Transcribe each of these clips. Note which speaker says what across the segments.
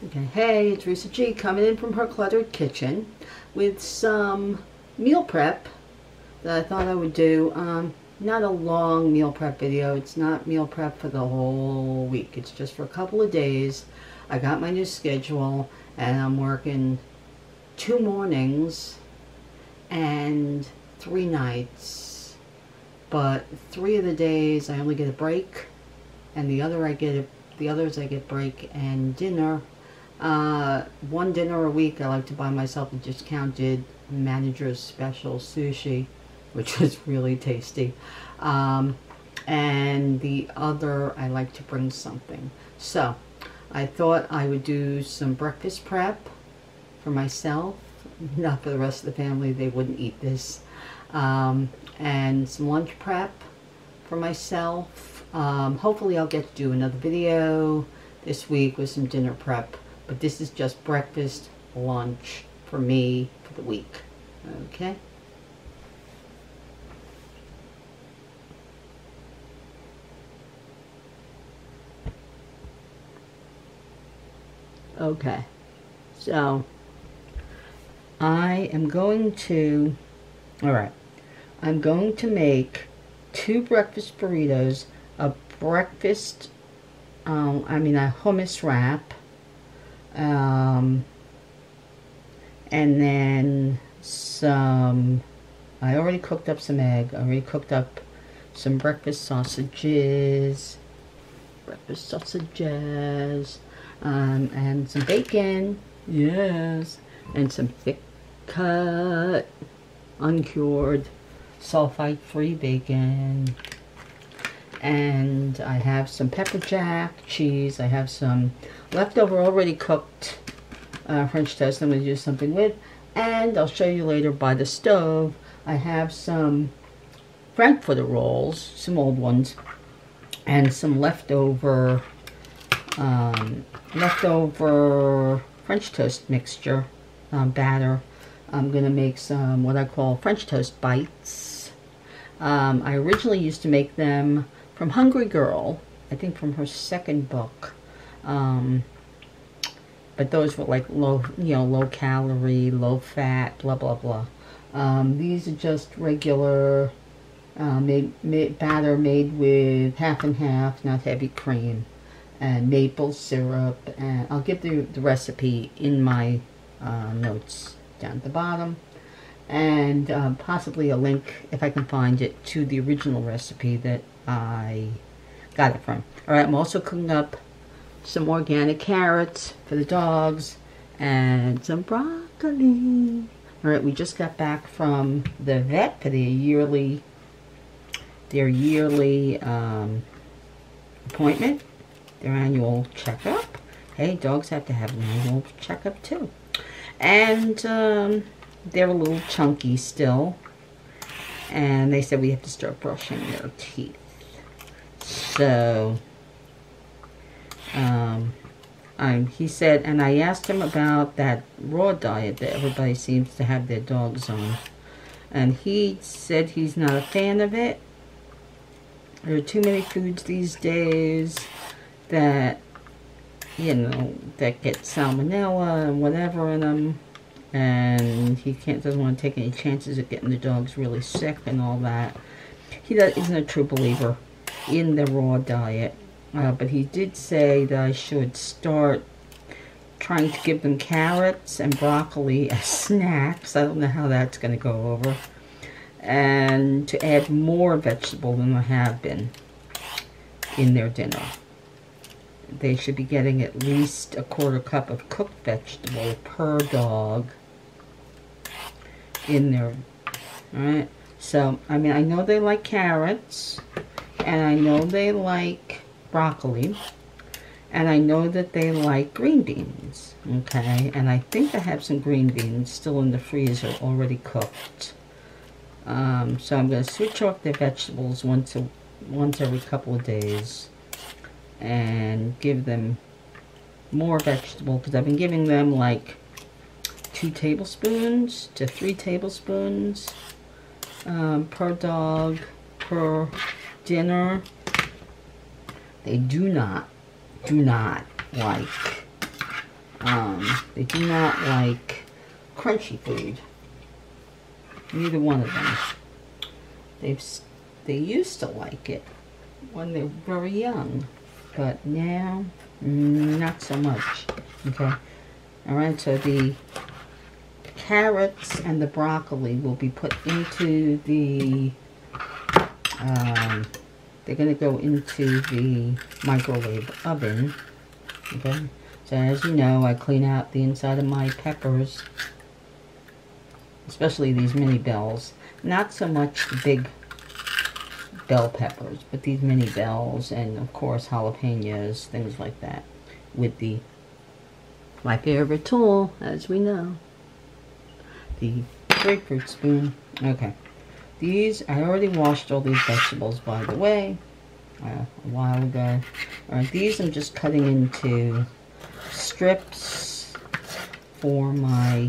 Speaker 1: Okay, hey, it's Risa G coming in from her cluttered kitchen with some meal prep that I thought I would do. Not a long meal prep video. It's not meal prep for the whole week. It's just for a couple of days. I got my new schedule and I'm working 2 mornings and 3 nights. But 3 of the days I only get a break, and the others I get break and dinner. 1 dinner a week I like to buy myself a discounted manager's special sushi, which is really tasty. And the other I like to bring something. So I thought I would do some breakfast prep for myself, not for the rest of the family, they wouldn't eat this. And some lunch prep for myself. Hopefully I'll get to do another video this week with some dinner prep, but this is just breakfast, lunch for me for the week. Okay? Okay, so I am going to, I'm going to make 2 breakfast burritos, a breakfast, a hummus wrap, and then some, I already cooked up some egg, I already cooked up some breakfast sausages, and some bacon, yes, and some thick cut, uncured, sulfite-free bacon. And I have some pepper jack cheese. I have some leftover already cooked French toast I'm going to do something with. And I'll show you later by the stove. I have some frankfurter rolls, some old ones, and some leftover French toast mixture batter. I'm going to make some what I call French toast bites. I originally used to make them from Hungry Girl, I think from her second book. But those were like low calorie, low fat, blah, blah, blah. These are just regular batter made with half and half, not heavy cream, and maple syrup. And I'll give the recipe in my notes down at the bottom, and possibly a link, if I can find it, to the original recipe that I got it from. Alright, I'm also cooking up some organic carrots for the dogs and some broccoli. Alright, we just got back from the vet for their yearly appointment, their annual checkup. Hey, dogs have to have an annual checkup too. And they're a little chunky still, and they said we have to start brushing their teeth. So he said, and I asked him about that raw diet that everybody seems to have their dogs on, and he said he's not a fan of it. There are too many foods these days that, that get salmonella and whatever in them, and he doesn't want to take any chances of getting the dogs really sick and all that. He isn't a true believer in the raw diet, but he did say that I should start trying to give them carrots and broccoli as snacks. I don't know how that's going to go over, and to add more vegetable than I have been in their dinner. They should be getting at least a 1/4 cup of cooked vegetable per dog in there. Alright, so I know they like carrots, and I know they like broccoli, and I know that they like green beans. Okay, and I think I have some green beans still in the freezer already cooked. So I'm going to switch off their vegetables once every couple of days and give them more vegetable, because I've been giving them like 2 tablespoons to 3 tablespoons per dog per dinner. They do not like They do not like crunchy food. Neither one of them. They used to like it when they were very young, but now not so much. Okay. All right. So the carrots and the broccoli will be put into the. They're going to go into the microwave oven. Okay. So as you know, I clean out the inside of my peppers, especially these mini bells. Not so much the big bell peppers, but these mini bells, and of course jalapenos, things like that, with my favorite tool, as we know, the grapefruit spoon. Okay. These, I already washed all these vegetables, by the way, a while ago. Alright, these I'm just cutting into strips for my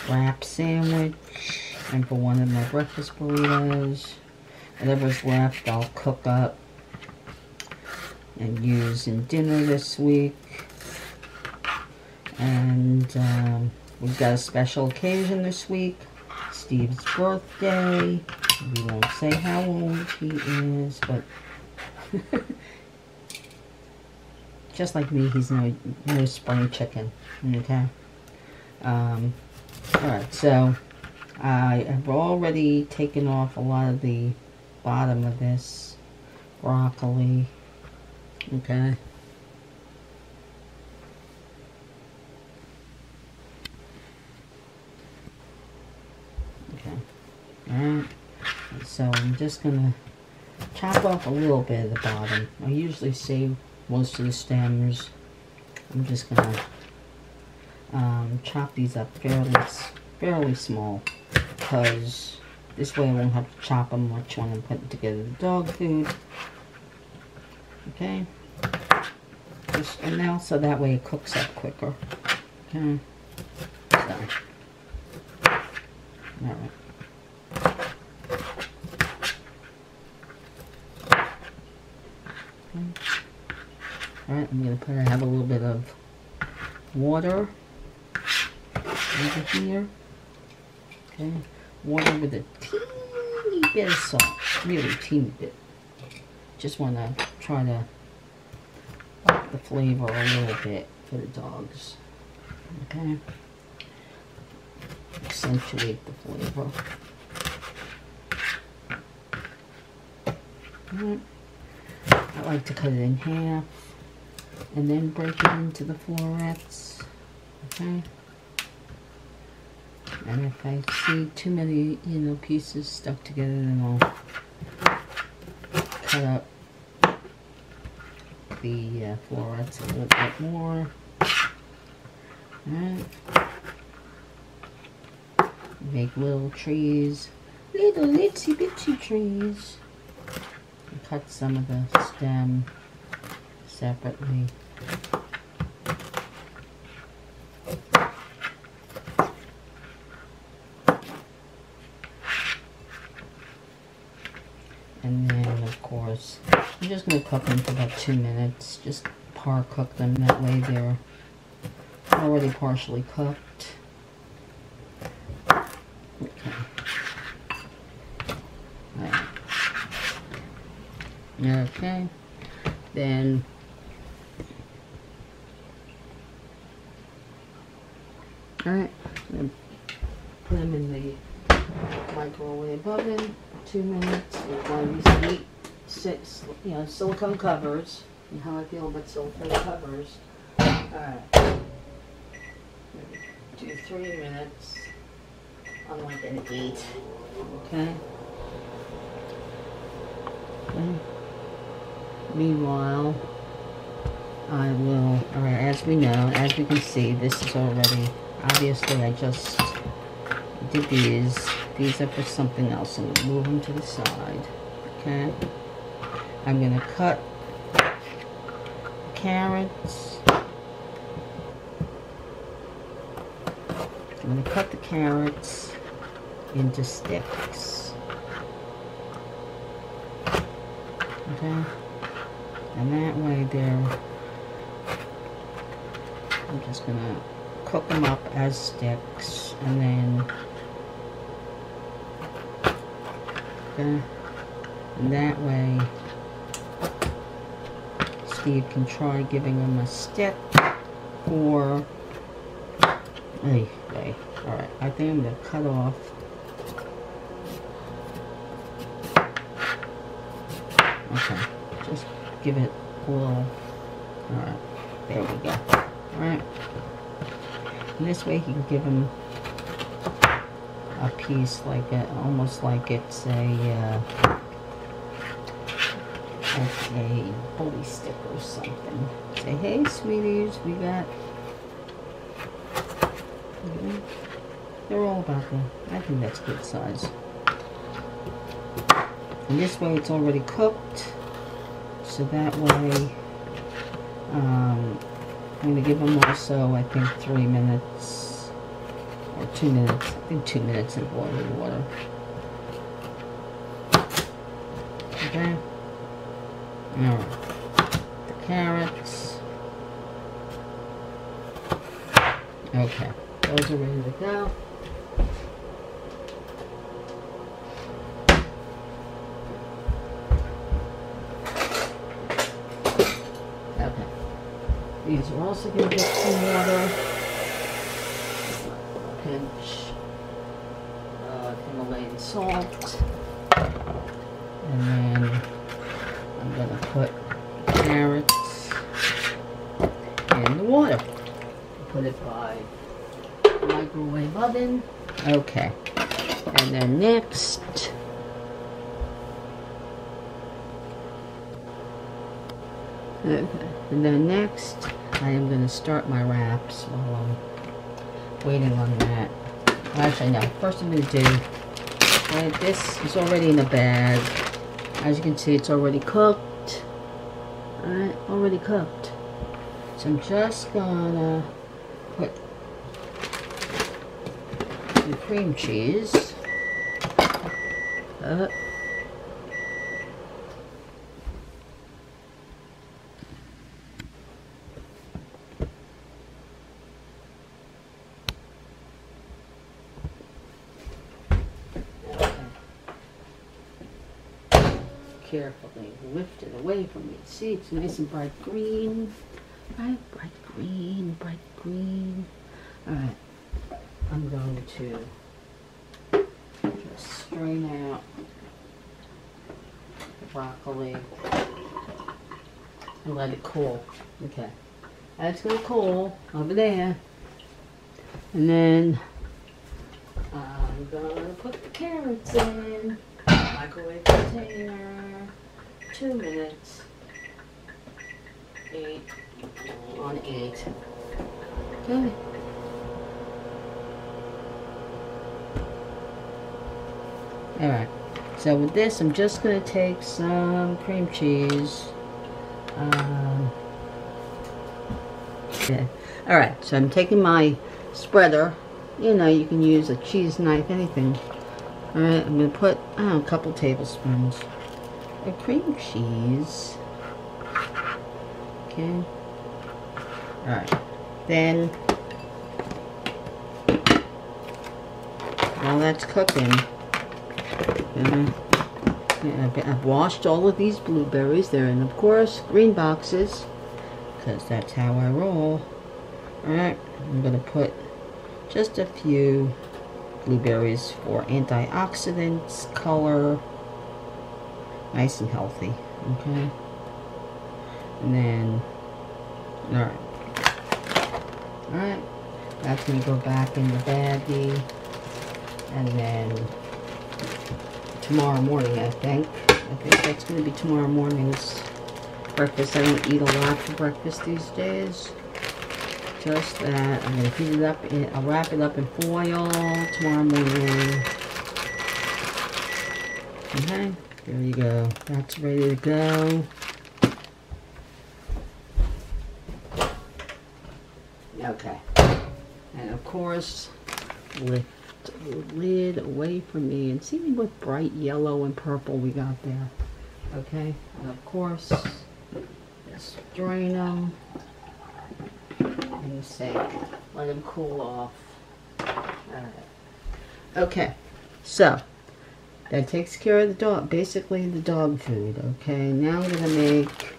Speaker 1: wrap sandwich and for one of my breakfast burritos. Whatever's left, I'll cook up and use in dinner this week. And we've got a special occasion this week. Steve's birthday. We won't say how old he is, but just like me, he's no spring chicken. Okay. Alright, so I have already taken off a lot of the bottom of this broccoli. Okay. Alright, so I'm just gonna chop off a little bit of the bottom. I usually save most of the stems. I'm just gonna chop these up fairly small, because this way I won't have to chop them much when I'm putting together the dog food. Okay, and now so that way it cooks up quicker. Okay, so alright. Alright, I have a little bit of water over here. Okay, water with a teeny bit of salt, really teeny bit. Just want to try to up the flavor a little bit for the dogs. Okay, accentuate the flavor. Alright. I like to cut it in half and then break it into the florets. Okay. And if I see too many, pieces stuck together, then I'll cut up the florets a little bit more. Alright. Make little trees, little itsy bitsy trees. Cut some of the stem separately. And then, of course, I'm just going to cook them for about 2 minutes. Just par cook them. That way they're already partially cooked. Okay. Okay, then alright, I'm going to put them in the microwave oven for 2 minutes with one of these silicone covers. You know how I feel about silicone covers. Alright, do 3 minutes on like an 8. Okay. Meanwhile, I will, alright, as we know, as we can see, this is already, obviously I just did these. These are for something else. I'm going to move them to the side. Okay. I'm going to cut carrots. I'm going to cut the carrots into sticks. Okay. And that way they're I'm just gonna cook them up as sticks, and then and that way Steve can try giving them a stick, or alright, I think I'm gonna cut off just give it a little, alright, there we go. Alright, and this way he can give him a piece like a, almost like it's a bully stick or something. Say, hey sweeties, we got, they're all about that. I think that's good size. And this way it's already cooked, so that way I'm going to give them also, I think, 3 minutes or 2 minutes. I think 2 minutes in boiling water. Okay. Alright. The carrots. Okay. Those are ready to go. These are also going to get some water. Pinch Himalayan salt. And then I'm going to put carrots in the water. Put it by microwave oven. Okay. And then next, I am going to start my wraps while I'm waiting on that. Actually, no. First I'm going to do, this is already in a bag. As you can see, it's already cooked. Alright, already cooked. So I'm just going to put some cream cheese. Carefully lift it away from me. See, it's nice and bright green. Bright green. Alright. I'm going to just strain out the broccoli and let it cool. Okay. That's going to cool over there. And then I'm going to put the carrots in. Microwave container, 2 minutes, 8 on 8. Okay. Alright, so with this I'm just going to take some cream cheese. Yeah. Alright, so I'm taking my spreader. You know, you can use a cheese knife, anything. Alright, I'm going to put, a couple tablespoons of cream cheese. Okay. Alright. Then, while that's cooking, I've washed all of these blueberries. They're in, of course, green boxes, because that's how I roll. Alright, I'm going to put just a few blueberries for antioxidants, color, nice and healthy. Okay, and then alright, that's gonna go back in the baggie, and then tomorrow morning, I think that's gonna be tomorrow morning's breakfast. I don't eat a lot for breakfast these days. Just that. I'm going to heat it up. I'll wrap it up in foil tomorrow morning. Okay, there you go. That's ready to go. Okay. And of course, lift the lid away from me and see what bright yellow and purple we got there. Okay, and of course, just drain them. in the sink. Let them cool off. Alright. Okay, so that takes care of the dog, basically the dog food. Okay, now I'm gonna make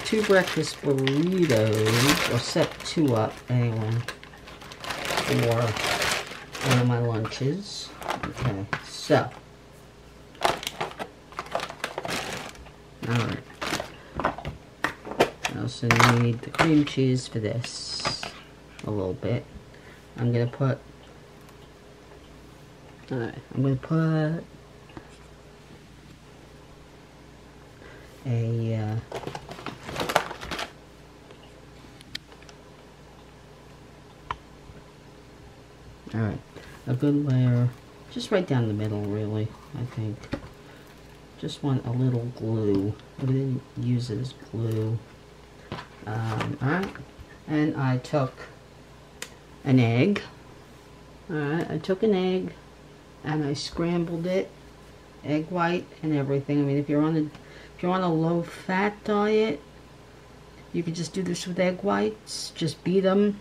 Speaker 1: 2 breakfast burritos, or set 2 up anyway, for one of my lunches. Okay, so, alright. I also need the cream cheese for this, a little bit. I'm gonna put, alright, I'm gonna put a, alright, a good layer, just right down the middle, really, I think. Just want a little glue. I'm going to use it as glue. Alright, and I took an egg. Alright, I took an egg and I scrambled it, egg white and everything. I mean, if you're on a low-fat diet, you could just do this with egg whites. Just beat them,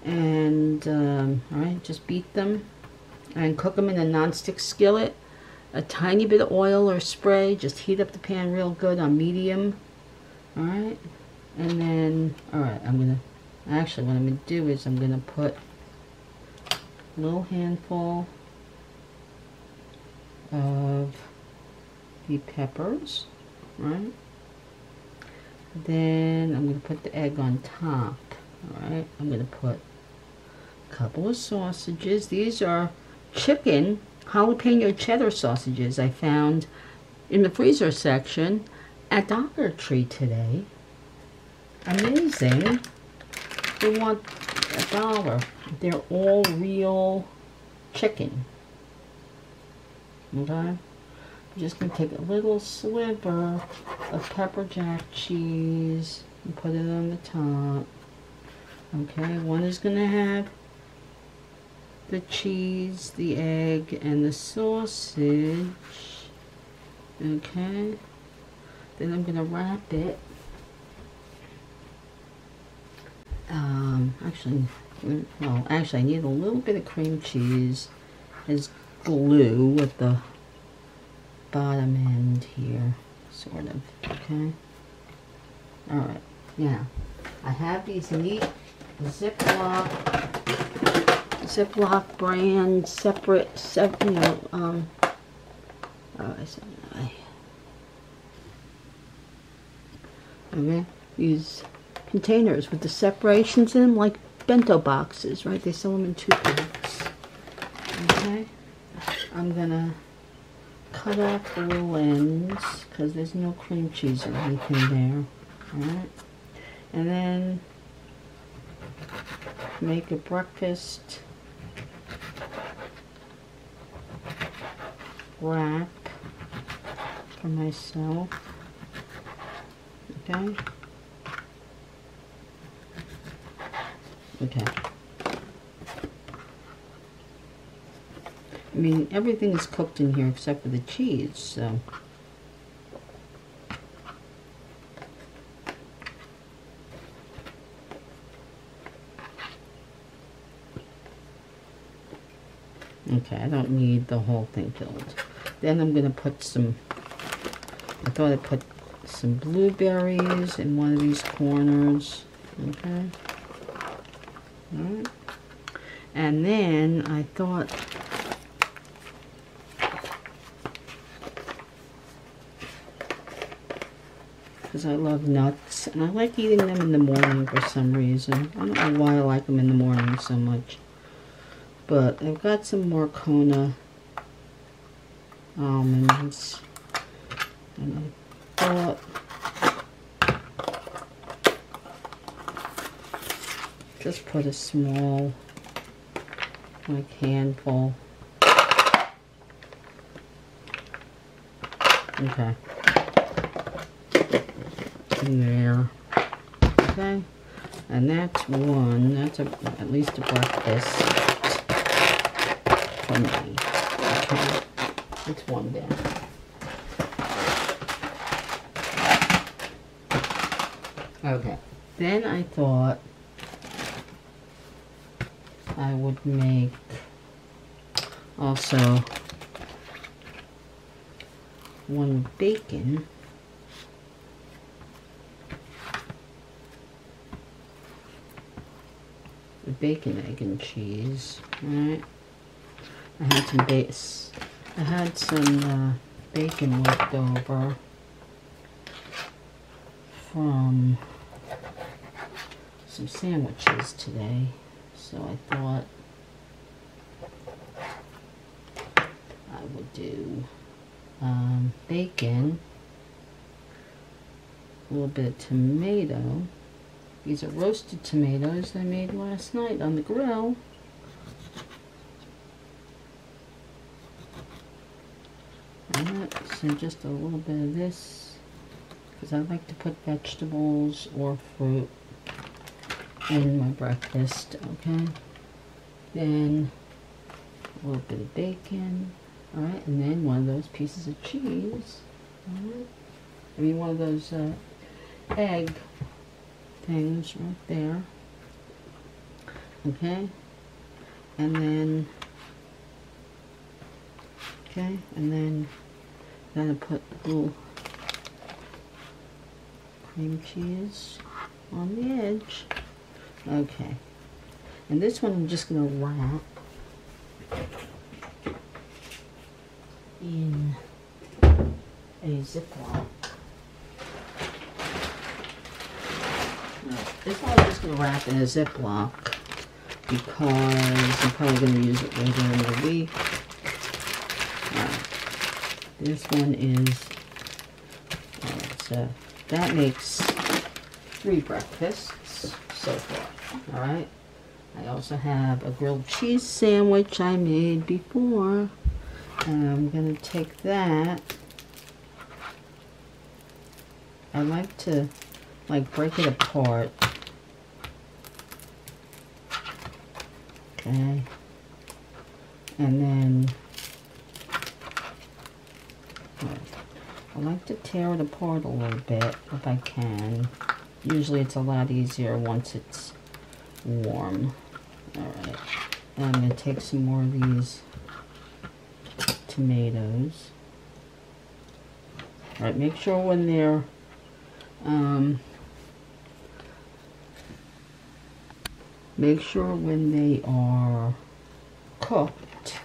Speaker 1: and alright, just beat them and cook them in a non-stick skillet. A tiny bit of oil or spray. Just heat up the pan real good on medium. Alright, and then, alright, I'm gonna, actually what I'm gonna do is I'm gonna put a little handful of the peppers, right? Then I'm gonna put the egg on top. Alright, I'm gonna put a couple of sausages. These are chicken jalapeno cheddar sausages I found in the freezer section at Dollar Tree today. Amazing. They want $1. They're all real chicken. Okay? I'm just going to take a little sliver of pepper jack cheese and put it on the top. Okay, one is going to have the cheese, the egg, and the sausage. Okay. Then I'm going to wrap it. Actually, I need a little bit of cream cheese as glue at the bottom end here, sort of. Okay. Alright. Now, I have these neat Ziploc brand, separate, you know, okay, these containers with the separations in them, like bento boxes, right? They sell them in 2 packs. Okay, I'm gonna cut off the little ends because there's no cream cheese or anything there. Alright, and then make a breakfast wrap for myself. Okay. Okay. I mean, everything is cooked in here except for the cheese, so. Okay, I don't need the whole thing filled. Then I'm going to put some, I thought I'd put some blueberries in one of these corners. Okay. Alright. And then I thought, because I love nuts, and I like eating them in the morning for some reason. I don't know why I like them in the morning so much. But I've got some more Kona almonds, and I thought just put a small, like, handful. Okay. In there. Okay. And that's one. That's at least a breakfast. For me. Okay. It's one down. Okay. Then I thought I would make also one with bacon. With bacon, egg, and cheese. Alright. I had some bacon left over from some sandwiches today, so I thought I would do bacon, a little bit of tomato. These are roasted tomatoes I made last night on the grill. So just a little bit of this, because I like to put vegetables or fruit in my breakfast, okay? Then a little bit of bacon, alright, and then one of those pieces of cheese, alright? I mean, one of those egg things right there, okay? And then, okay, and then I put a little cream cheese on the edge. Okay. And this one I'm just going to wrap in a Ziploc. This one I'm just going to wrap in a Ziploc because I'm probably going to use it later in the week. This one is, so that makes 3 breakfasts so far, alright? I also have a grilled cheese sandwich I made before, and I'm going to take that. I like to, break it apart. Okay. And then I like to tear it apart a little bit if I can. Usually it's a lot easier once it's warm. Alright, and I'm going to take some more of these tomatoes. Alright, make sure when they're are cooked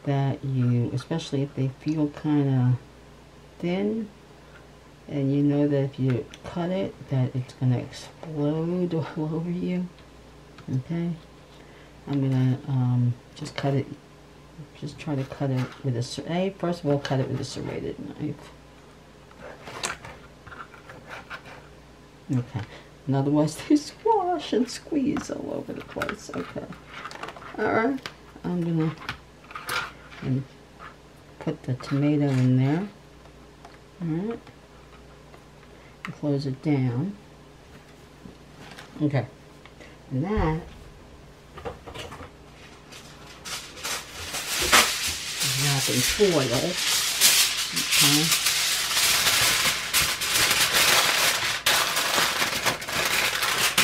Speaker 1: that you, especially if they feel kind of thin, and you know that if you cut it that it's going to explode all over you. Okay, I'm going to just cut it, just try to cut it with a, first of all, cut it with a serrated knife. Okay, and otherwise they squash and squeeze all over the place. Okay, alright, I'm going to put the tomato in there. Alright, close it down. Okay, and that is wrapped in foil. Okay.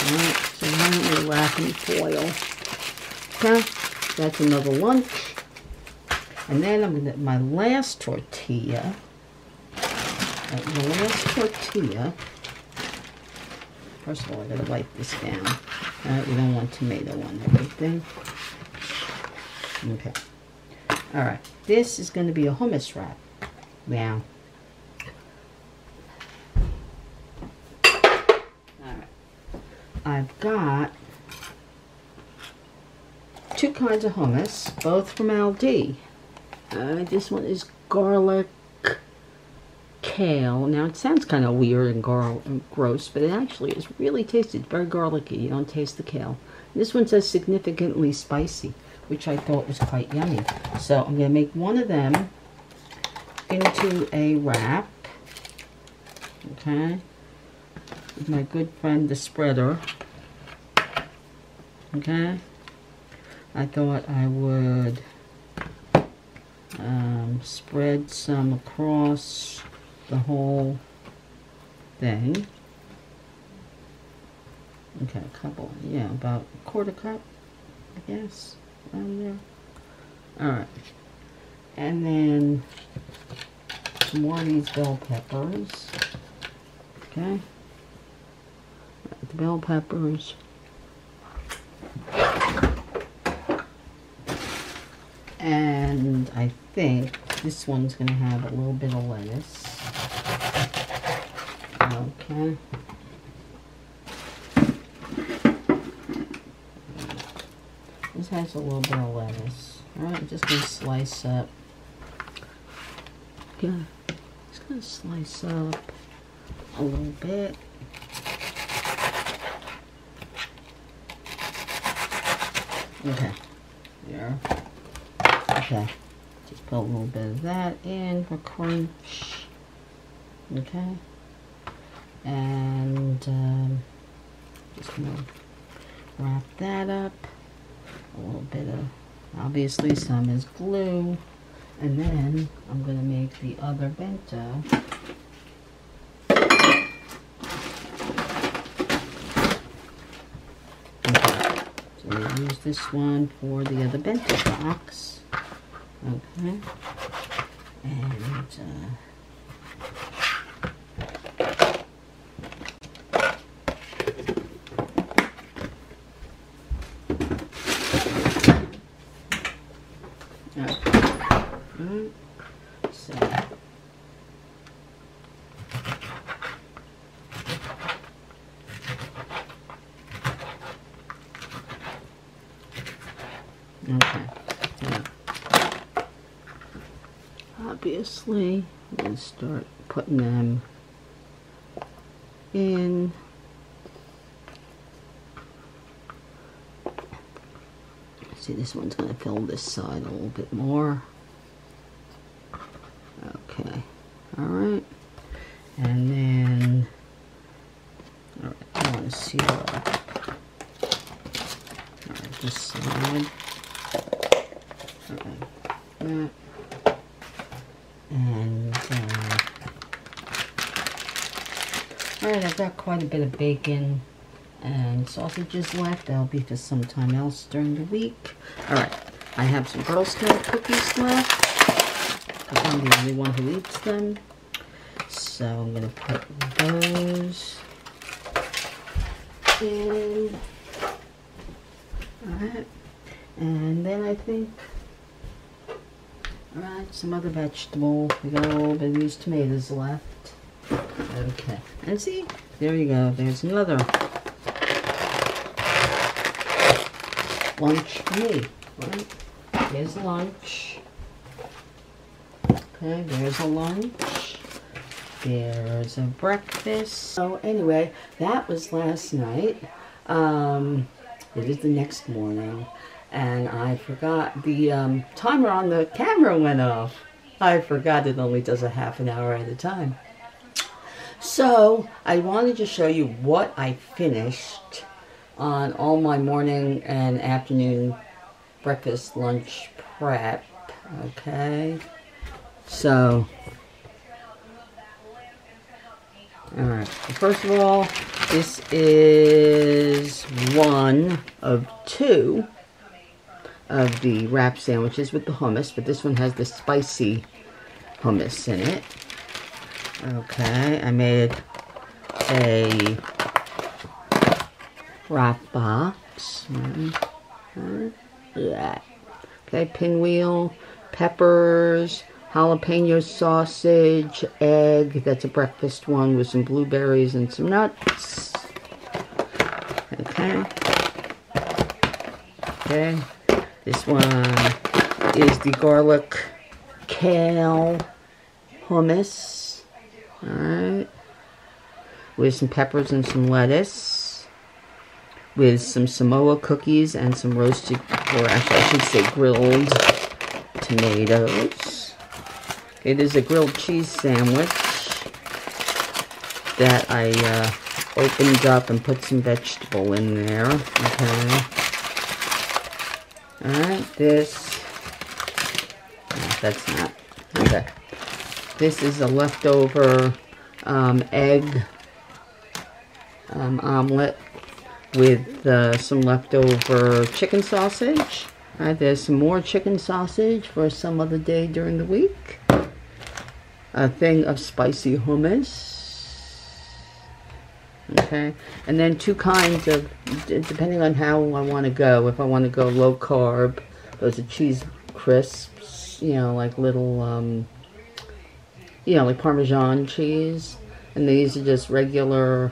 Speaker 1: Alright, so now we're wrapping foil. Okay, that's another lunch. And then I'm going to, my last tortilla. First of all, I gotta wipe this down. Alright, we don't want tomato on everything. Okay. Alright, this is going to be a hummus wrap. Now. Alright. I've got 2 kinds of hummus, both from Aldi. This one is garlic kale. Now it sounds kind of weird and gross, but it actually is really tasty. It's very garlicky. You don't taste the kale. This one says significantly spicy, which I thought was quite yummy. So I'm going to make one of them into a wrap. Okay. With my good friend the spreader. Okay. I thought I would spread some across the whole thing. Okay, a couple, yeah, about a quarter cup, I guess, around there. Alright. And then some more of these bell peppers. Okay. The bell peppers. And I think this one's going to have a little bit of lettuce. Okay. This has a little bit of lettuce. Alright, I'm just going to slice up. Okay. Just going to slice up a little bit. Okay. There. Okay. Just put a little bit of that in for crunch. Okay. And just going to wrap that up. A little bit of, obviously some is glue. And then I'm going to make the other bento. Okay. So we use this one for the other bento box. Okay. And okay. Yeah. Obviously, I'm going to start putting them in. See, this one's going to fill this side a little bit more. Okay. Alright. And then, alright, I want to seal up. Alright, this side. Alright, that. And, alright, I've got quite a bit of bacon and sausages left. That'll be for some time else during the week. Alright, I have some Girl Scout cookies left. I'm the only one who eats them. So I'm going to put those in. Alright. And then I think, alright, some other vegetable. We got a little bit of these tomatoes left. Okay. And see, there you go. There's another lunch for me. Right? Here's lunch. Okay, there's a lunch. There's a breakfast. So anyway, that was last night. It is the next morning. And I forgot the timer on the camera went off. I forgot it only does a half an hour at a time. So I wanted to show you what I finished on all my morning and afternoon breakfast, lunch prep. Okay. So, alright, first of all, this is one of two of the wrap sandwiches with the hummus, but this one has the spicy hummus in it. Okay, I made a wrap box. Okay, pinwheel, peppers, jalapeno sausage, egg. That's a breakfast one with some blueberries and some nuts. Okay. Okay. This one is the garlic kale hummus. Alright. With some peppers and some lettuce. With some Samoa cookies and some roasted, or actually I should say grilled tomatoes. It is a grilled cheese sandwich that I opened up and put some vegetable in there. Okay. Alright, this. No, that's not. Okay. This is a leftover egg omelet with some leftover chicken sausage. There's some more chicken sausage for some other day during the week. A thing of spicy hummus. Okay, and then 2 kinds of, depending on how I want to go. If I want to go low carb, those are cheese crisps, you know, like little, you know, like Parmesan cheese. And these are just regular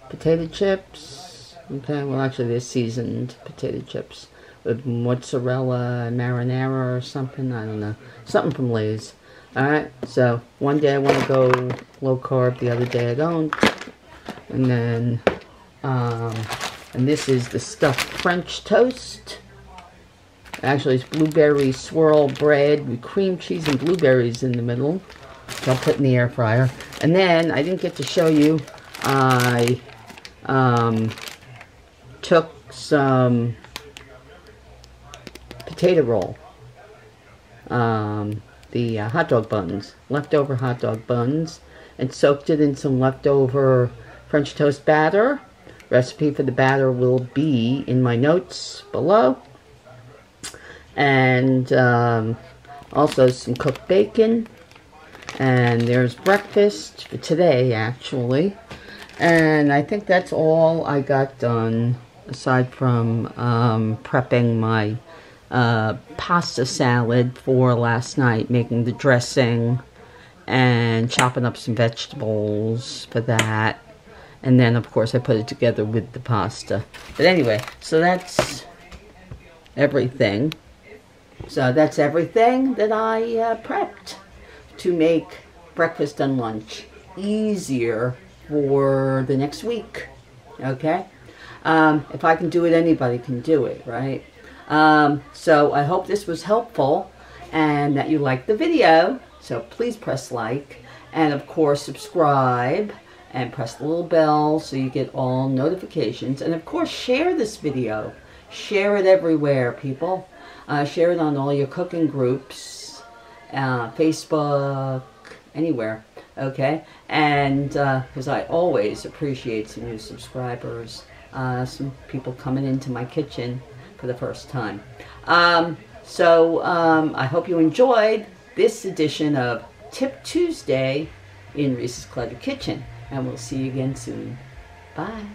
Speaker 1: potato chips. Okay, well actually they're seasoned potato chips with mozzarella and marinara or something. I don't know. Something from Lay's. Alright, so one day I want to go low carb, the other day I don't. And then, and this is the stuffed French toast. Actually, it's blueberry swirl bread with cream cheese and blueberries in the middle. So I'll put in the air fryer. And then, I didn't get to show you, I took some potato roll. The hot dog buns, leftover hot dog buns, and soaked it in some leftover French toast batter. Recipe for the batter will be in my notes below. And also some cooked bacon. And there's breakfast for today, actually. And I think that's all I got done, aside from prepping my pasta salad for last night, making the dressing and chopping up some vegetables for that. And then, of course, I put it together with the pasta. But anyway, so that's everything. So that's everything that I prepped to make breakfast and lunch easier for the next week. Okay? If I can do it, anybody can do it, right? So I hope this was helpful and that you liked the video. So please press like and, of course, subscribe. And press the little bell so you get all notifications. And of course, share this video. Share it everywhere, people. Share it on all your cooking groups, Facebook, anywhere. Okay? And because I always appreciate some new subscribers, some people coming into my kitchen for the first time. So I hope you enjoyed this edition of Tip Tuesday in Reese's Cluttered Kitchen. And we'll see you again soon. Bye.